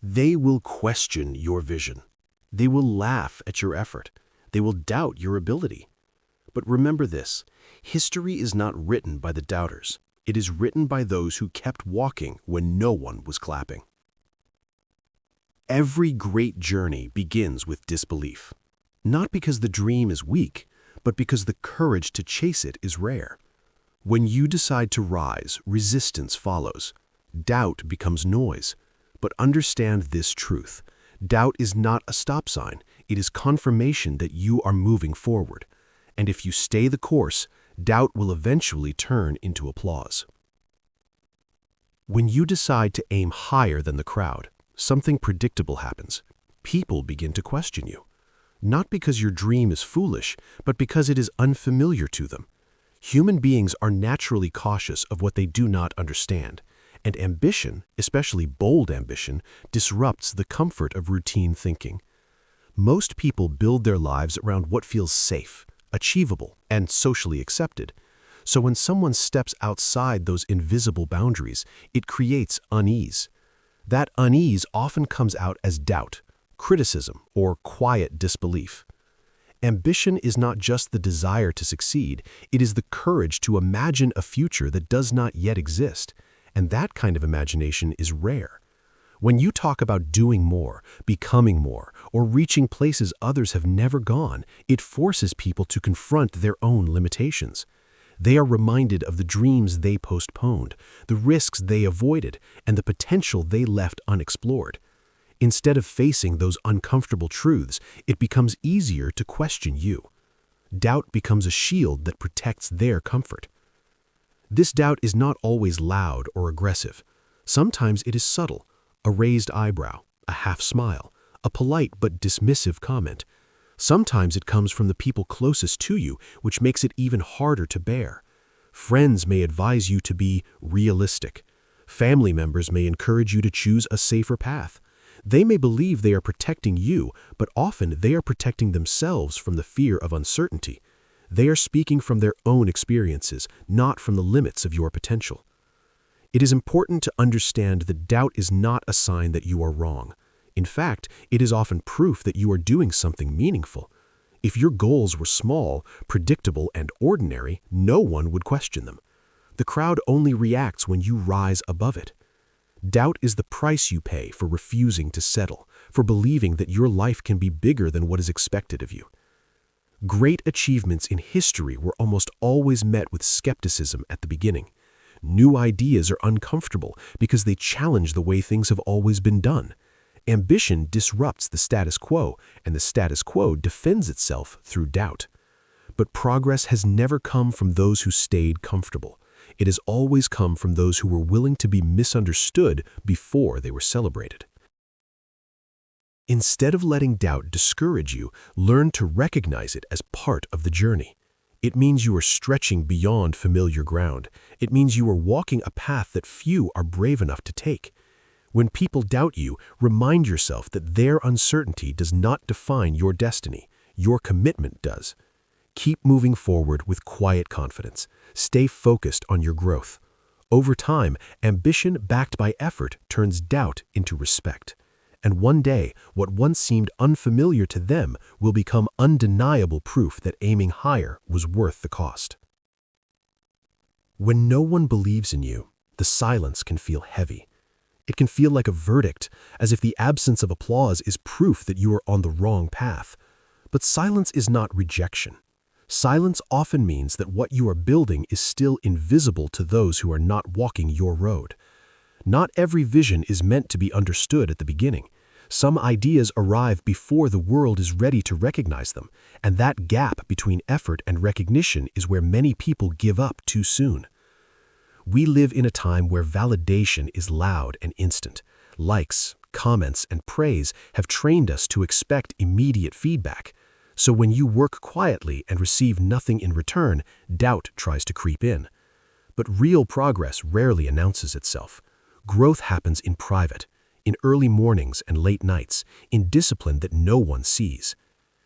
They will question your vision. They will laugh at your effort. They will doubt your ability. But remember this, history is not written by the doubters. It is written by those who kept walking when no one was clapping. Every great journey begins with disbelief. Not because the dream is weak, but because the courage to chase it is rare. When you decide to rise, resistance follows. Doubt becomes noise. But understand this truth. Doubt is not a stop sign. It is confirmation that you are moving forward. And if you stay the course, doubt will eventually turn into applause. When you decide to aim higher than the crowd, something predictable happens. People begin to question you. Not because your dream is foolish, but because it is unfamiliar to them. Human beings are naturally cautious of what they do not understand. And ambition, especially bold ambition, disrupts the comfort of routine thinking. Most people build their lives around what feels safe, achievable, and socially accepted. So when someone steps outside those invisible boundaries, it creates unease. That unease often comes out as doubt, criticism, or quiet disbelief. Ambition is not just the desire to succeed, it is the courage to imagine a future that does not yet exist. And that kind of imagination is rare. When you talk about doing more, becoming more, or reaching places others have never gone, it forces people to confront their own limitations. They are reminded of the dreams they postponed, the risks they avoided, and the potential they left unexplored. Instead of facing those uncomfortable truths, it becomes easier to question you. Doubt becomes a shield that protects their comfort. This doubt is not always loud or aggressive. Sometimes it is subtle, a raised eyebrow, a half smile, a polite but dismissive comment. Sometimes it comes from the people closest to you, which makes it even harder to bear. Friends may advise you to be realistic. Family members may encourage you to choose a safer path. They may believe they are protecting you, but often they are protecting themselves from the fear of uncertainty. They are speaking from their own experiences, not from the limits of your potential. It is important to understand that doubt is not a sign that you are wrong. In fact, it is often proof that you are doing something meaningful. If your goals were small, predictable, and ordinary, no one would question them. The crowd only reacts when you rise above it. Doubt is the price you pay for refusing to settle, for believing that your life can be bigger than what is expected of you. Great achievements in history were almost always met with skepticism at the beginning. New ideas are uncomfortable because they challenge the way things have always been done. Ambition disrupts the status quo, and the status quo defends itself through doubt. But progress has never come from those who stayed comfortable. It has always come from those who were willing to be misunderstood before they were celebrated. Instead of letting doubt discourage you, learn to recognize it as part of the journey. It means you are stretching beyond familiar ground. It means you are walking a path that few are brave enough to take. When people doubt you, remind yourself that their uncertainty does not define your destiny. Your commitment does. Keep moving forward with quiet confidence. Stay focused on your growth. Over time, ambition backed by effort turns doubt into respect. And one day, what once seemed unfamiliar to them will become undeniable proof that aiming higher was worth the cost. When no one believes in you, the silence can feel heavy. It can feel like a verdict, as if the absence of applause is proof that you are on the wrong path. But silence is not rejection. Silence often means that what you are building is still invisible to those who are not walking your road. Not every vision is meant to be understood at the beginning. Some ideas arrive before the world is ready to recognize them, and that gap between effort and recognition is where many people give up too soon. We live in a time where validation is loud and instant. Likes, comments, and praise have trained us to expect immediate feedback. So when you work quietly and receive nothing in return, doubt tries to creep in. But real progress rarely announces itself. Growth happens in private, in early mornings and late nights, in discipline that no one sees.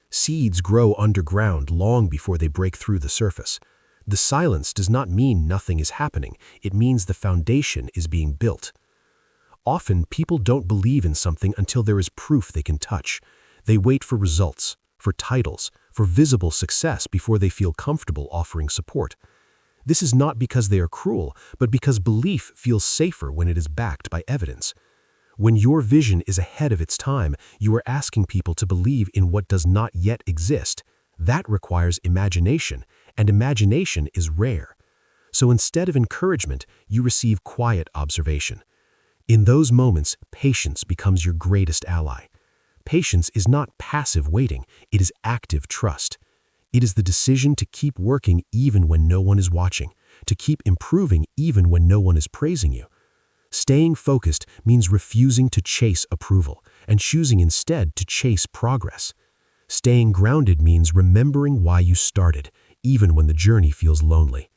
Seeds grow underground long before they break through the surface. The silence does not mean nothing is happening, it means the foundation is being built. Often, people don't believe in something until there is proof they can touch. They wait for results, for titles, for visible success before they feel comfortable offering support. This is not because they are cruel, but because belief feels safer when it is backed by evidence. When your vision is ahead of its time, you are asking people to believe in what does not yet exist. That requires imagination, and imagination is rare. So instead of encouragement, you receive quiet observation. In those moments, patience becomes your greatest ally. Patience is not passive waiting, it is active trust. It is the decision to keep working even when no one is watching, to keep improving even when no one is praising you. Staying focused means refusing to chase approval and choosing instead to chase progress. Staying grounded means remembering why you started, even when the journey feels lonely.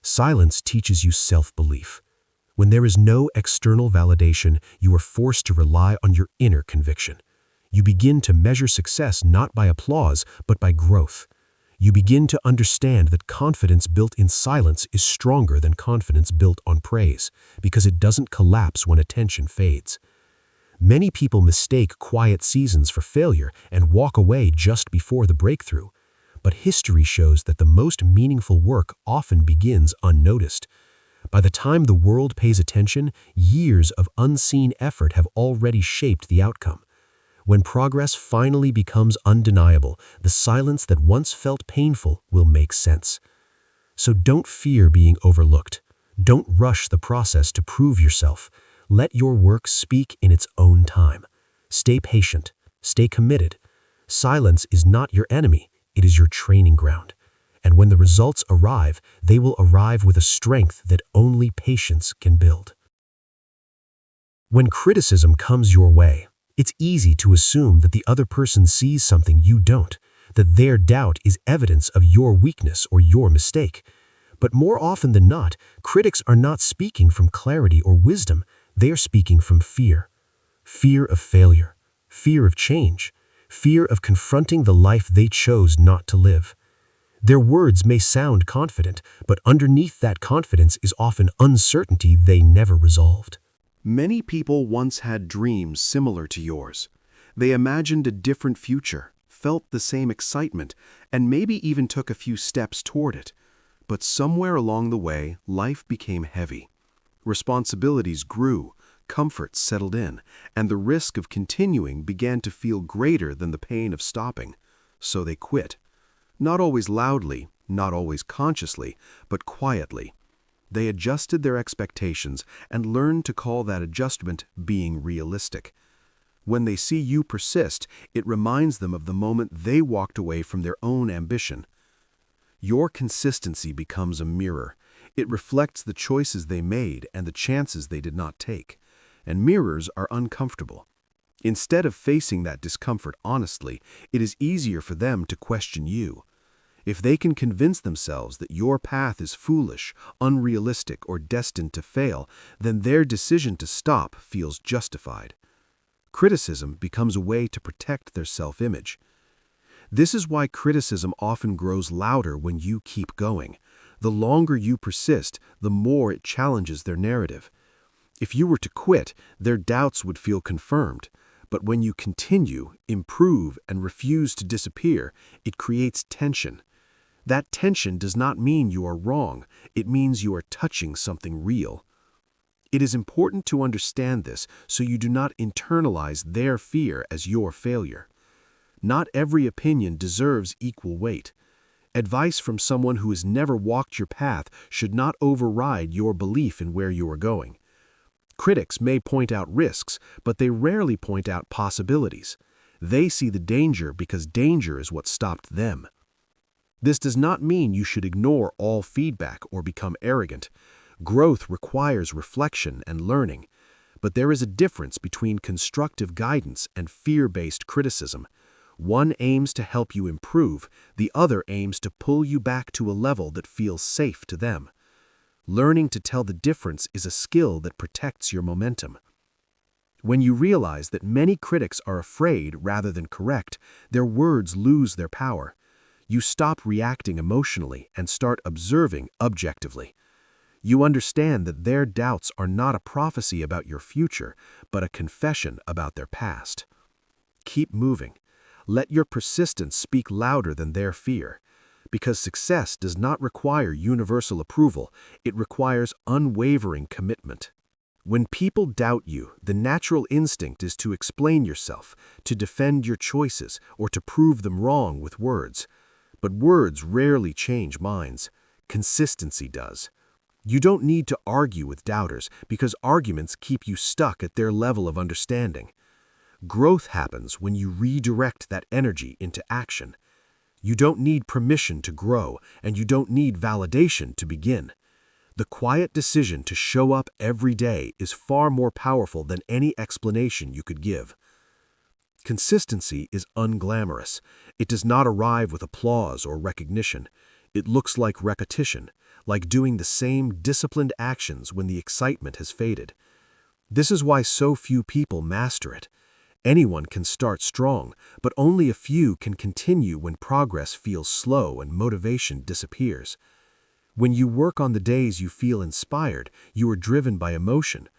Silence teaches you self-belief. When there is no external validation, you are forced to rely on your inner conviction. You begin to measure success not by applause, but by growth. You begin to understand that confidence built in silence is stronger than confidence built on praise, because it doesn't collapse when attention fades. Many people mistake quiet seasons for failure and walk away just before the breakthrough. But history shows that the most meaningful work often begins unnoticed. By the time the world pays attention, years of unseen effort have already shaped the outcome. When progress finally becomes undeniable, the silence that once felt painful will make sense. So don't fear being overlooked. Don't rush the process to prove yourself. Let your work speak in its own time. Stay patient. Stay committed. Silence is not your enemy. It is your training ground. And when the results arrive, they will arrive with a strength that only patience can build. When criticism comes your way, it's easy to assume that the other person sees something you don't, that their doubt is evidence of your weakness or your mistake. But more often than not, critics are not speaking from clarity or wisdom, they are speaking from fear. Fear of failure, fear of change, fear of confronting the life they chose not to live. Their words may sound confident, but underneath that confidence is often uncertainty they never resolved. Many people once had dreams similar to yours. They imagined a different future, felt the same excitement, and maybe even took a few steps toward it. But somewhere along the way, life became heavy. Responsibilities grew, comfort settled in, and the risk of continuing began to feel greater than the pain of stopping. So they quit. Not always loudly, not always consciously, but quietly. They adjusted their expectations and learned to call that adjustment being realistic. When they see you persist, it reminds them of the moment they walked away from their own ambition. Your consistency becomes a mirror. It reflects the choices they made and the chances they did not take. And mirrors are uncomfortable. Instead of facing that discomfort honestly, it is easier for them to question you. If they can convince themselves that your path is foolish, unrealistic, or destined to fail, then their decision to stop feels justified. Criticism becomes a way to protect their self-image. This is why criticism often grows louder when you keep going. The longer you persist, the more it challenges their narrative. If you were to quit, their doubts would feel confirmed. But when you continue, improve, and refuse to disappear, it creates tension. That tension does not mean you are wrong. It means you are touching something real. It is important to understand this so you do not internalize their fear as your failure. Not every opinion deserves equal weight. Advice from someone who has never walked your path should not override your belief in where you are going. Critics may point out risks, but they rarely point out possibilities. They see the danger because danger is what stopped them. This does not mean you should ignore all feedback or become arrogant. Growth requires reflection and learning. But there is a difference between constructive guidance and fear-based criticism. One aims to help you improve, the other aims to pull you back to a level that feels safe to them. Learning to tell the difference is a skill that protects your momentum. When you realize that many critics are afraid rather than correct, their words lose their power. You stop reacting emotionally and start observing objectively. You understand that their doubts are not a prophecy about your future, but a confession about their past. Keep moving. Let your persistence speak louder than their fear. Because success does not require universal approval, it requires unwavering commitment. When people doubt you, the natural instinct is to explain yourself, to defend your choices, or to prove them wrong with words. But words rarely change minds. Consistency does. You don't need to argue with doubters because arguments keep you stuck at their level of understanding. Growth happens when you redirect that energy into action. You don't need permission to grow, and you don't need validation to begin. The quiet decision to show up every day is far more powerful than any explanation you could give. Consistency is unglamorous. It does not arrive with applause or recognition. It looks like repetition, like doing the same disciplined actions when the excitement has faded. This is why so few people master it. Anyone can start strong, but only a few can continue when progress feels slow and motivation disappears. When you work on the days you feel inspired, you are driven by emotion.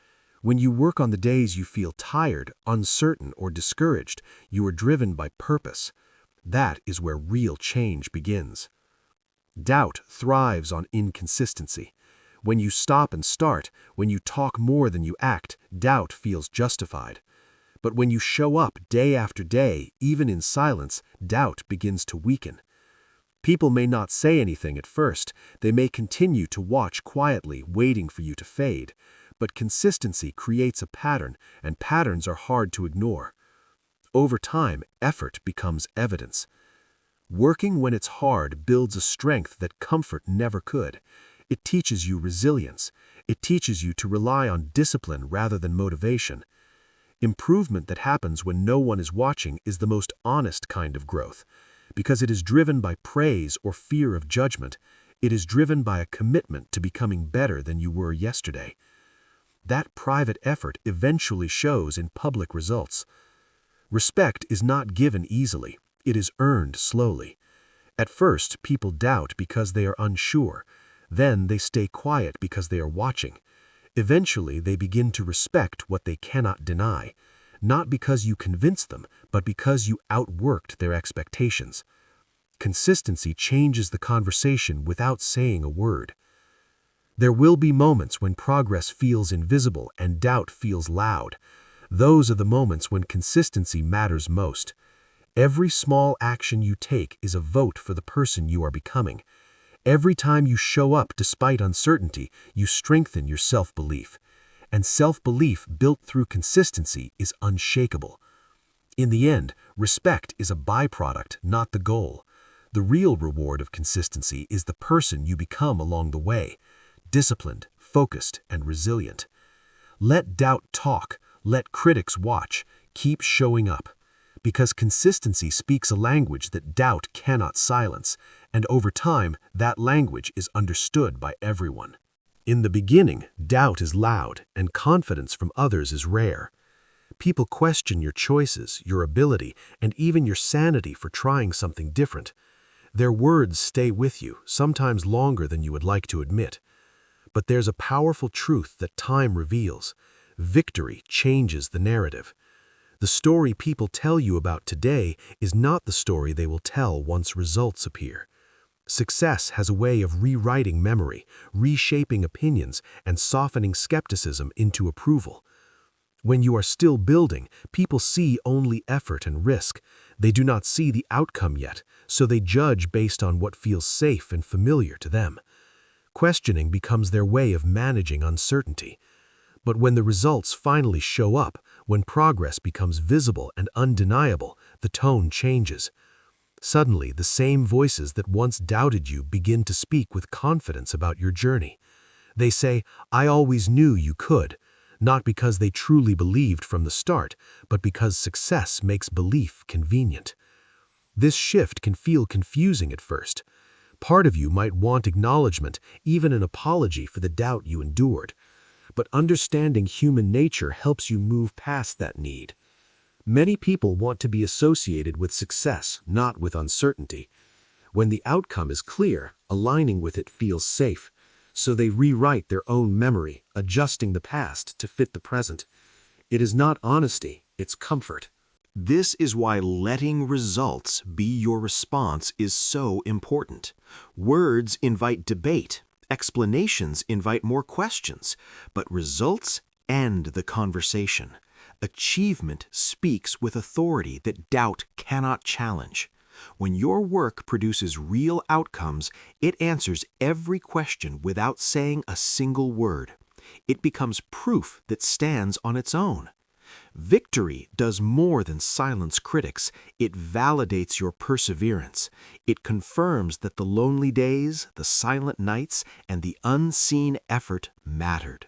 When you work on the days you feel tired, uncertain, or discouraged, you are driven by purpose. That is where real change begins. Doubt thrives on inconsistency. When you stop and start, when you talk more than you act, doubt feels justified. But when you show up day after day, even in silence, doubt begins to weaken. People may not say anything at first. They may continue to watch quietly, waiting for you to fade. But consistency creates a pattern, and patterns are hard to ignore. Over time, effort becomes evidence. Working when it's hard builds a strength that comfort never could. It teaches you resilience. It teaches you to rely on discipline rather than motivation. Improvement that happens when no one is watching is the most honest kind of growth. Because it is driven by praise or fear of judgment, it is driven by a commitment to becoming better than you were yesterday. That private effort eventually shows in public results. Respect is not given easily. It is earned slowly. At first, people doubt because they are unsure. Then they stay quiet because they are watching. Eventually, they begin to respect what they cannot deny, not because you convinced them, but because you outworked their expectations. Consistency changes the conversation without saying a word. There will be moments when progress feels invisible and doubt feels loud. Those are the moments when consistency matters most. Every small action you take is a vote for the person you are becoming. Every time you show up despite uncertainty, you strengthen your self-belief. And self-belief built through consistency is unshakable. In the end, respect is a byproduct, not the goal. The real reward of consistency is the person you become along the way, disciplined, focused, and resilient. Let doubt talk, let critics watch, keep showing up. Because consistency speaks a language that doubt cannot silence, and over time, that language is understood by everyone. In the beginning, doubt is loud, and confidence from others is rare. People question your choices, your ability, and even your sanity for trying something different. Their words stay with you, sometimes longer than you would like to admit. But there's a powerful truth that time reveals. Victory changes the narrative. The story people tell you about today is not the story they will tell once results appear. Success has a way of rewriting memory, reshaping opinions, and softening skepticism into approval. When you are still building, people see only effort and risk. They do not see the outcome yet, so they judge based on what feels safe and familiar to them. Questioning becomes their way of managing uncertainty. But when the results finally show up, when progress becomes visible and undeniable, the tone changes. Suddenly, the same voices that once doubted you begin to speak with confidence about your journey. They say, "I always knew you could," not because they truly believed from the start, but because success makes belief convenient. This shift can feel confusing at first. Part of you might want acknowledgement, even an apology for the doubt you endured. But understanding human nature helps you move past that need. Many people want to be associated with success, not with uncertainty. When the outcome is clear, aligning with it feels safe. So they rewrite their own memory, adjusting the past to fit the present. It is not honesty, it's comfort. This is why letting results be your response is so important. Words invite debate, explanations invite more questions, but results end the conversation. Achievement speaks with authority that doubt cannot challenge. When your work produces real outcomes, it answers every question without saying a single word. It becomes proof that stands on its own. Victory does more than silence critics. It validates your perseverance. It confirms that the lonely days, the silent nights, and the unseen effort mattered.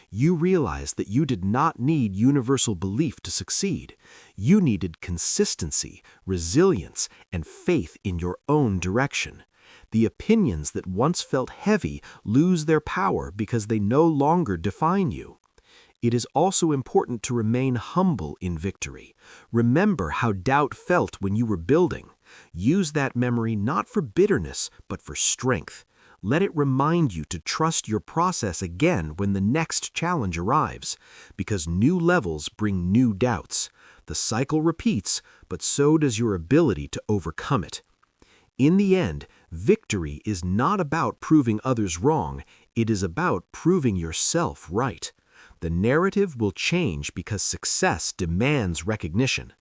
You realize that you did not need universal belief to succeed. You needed consistency, resilience, and faith in your own direction. The opinions that once felt heavy lose their power because they no longer define you. It is also important to remain humble in victory. Remember how doubt felt when you were building. Use that memory not for bitterness, but for strength. Let it remind you to trust your process again when the next challenge arrives, because new levels bring new doubts. The cycle repeats, but so does your ability to overcome it. In the end, victory is not about proving others wrong, it is about proving yourself right. The narrative will change because success demands recognition.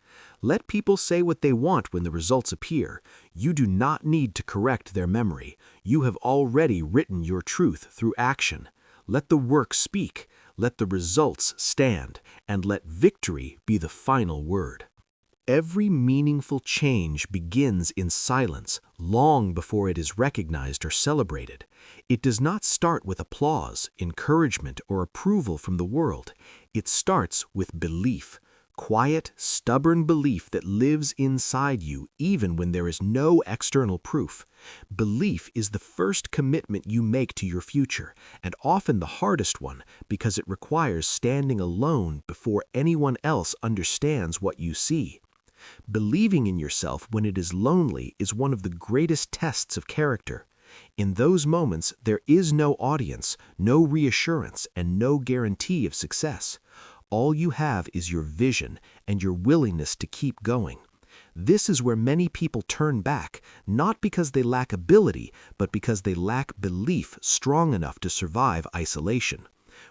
Let people say what they want when the results appear. You do not need to correct their memory. You have already written your truth through action. Let the work speak, let the results stand, and let victory be the final word. Every meaningful change begins in silence, long before it is recognized or celebrated. It does not start with applause, encouragement, or approval from the world. It starts with belief. Quiet, stubborn belief that lives inside you even when there is no external proof. Belief is the first commitment you make to your future, and often the hardest one because it requires standing alone before anyone else understands what you see. Believing in yourself when it is lonely is one of the greatest tests of character. In those moments, there is no audience, no reassurance, and no guarantee of success. All you have is your vision and your willingness to keep going. This is where many people turn back, not because they lack ability, but because they lack belief strong enough to survive isolation.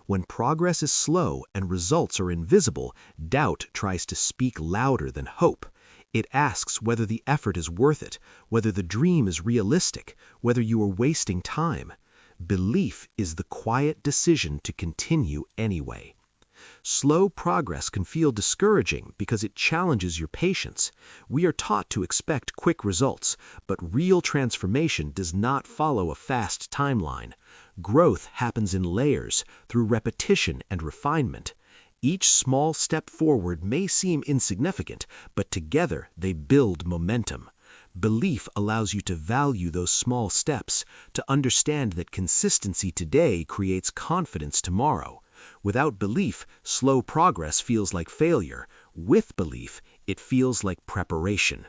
When progress is slow and results are invisible, doubt tries to speak louder than hope. It asks whether the effort is worth it, whether the dream is realistic, whether you are wasting time. Belief is the quiet decision to continue anyway. Slow progress can feel discouraging because it challenges your patience. We are taught to expect quick results, but real transformation does not follow a fast timeline. Growth happens in layers, through repetition and refinement. Each small step forward may seem insignificant, but together they build momentum. Belief allows you to value those small steps, to understand that consistency today creates confidence tomorrow. Without belief, slow progress feels like failure. With belief, it feels like preparation.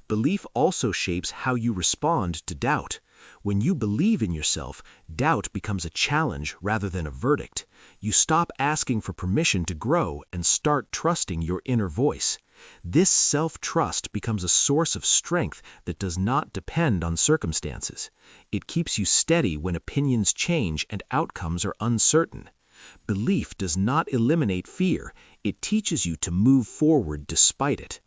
Belief also shapes how you respond to doubt. When you believe in yourself, doubt becomes a challenge rather than a verdict. You stop asking for permission to grow and start trusting your inner voice. This self-trust becomes a source of strength that does not depend on circumstances. It keeps you steady when opinions change and outcomes are uncertain. Belief does not eliminate fear, it teaches you to move forward despite it.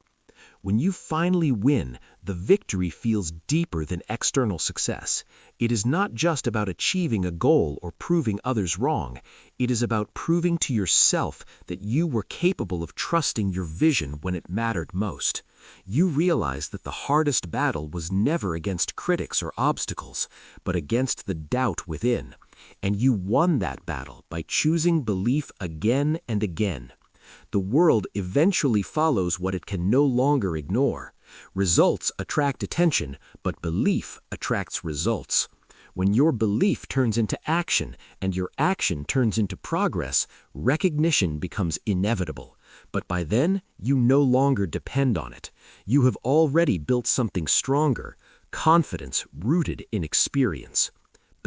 When you finally win, the victory feels deeper than external success. It is not just about achieving a goal or proving others wrong. It is about proving to yourself that you were capable of trusting your vision when it mattered most. You realize that the hardest battle was never against critics or obstacles, but against the doubt within. And you won that battle by choosing belief again and again. The world eventually follows what it can no longer ignore. Results attract attention, but belief attracts results. When your belief turns into action and your action turns into progress, recognition becomes inevitable. But by then, you no longer depend on it. You have already built something stronger, confidence rooted in experience.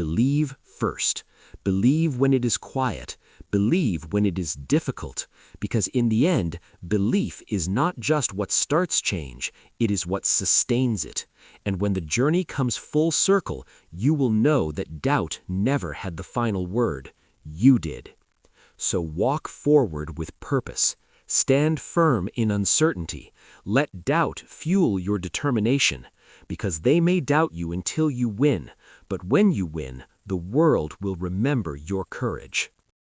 Believe first. Believe when it is quiet. Believe when it is difficult. Because in the end, belief is not just what starts change, it is what sustains it. And when the journey comes full circle, you will know that doubt never had the final word. You did. So walk forward with purpose. Stand firm in uncertainty. Let doubt fuel your determination, because they may doubt you until you win, but when you win, the world will remember your courage.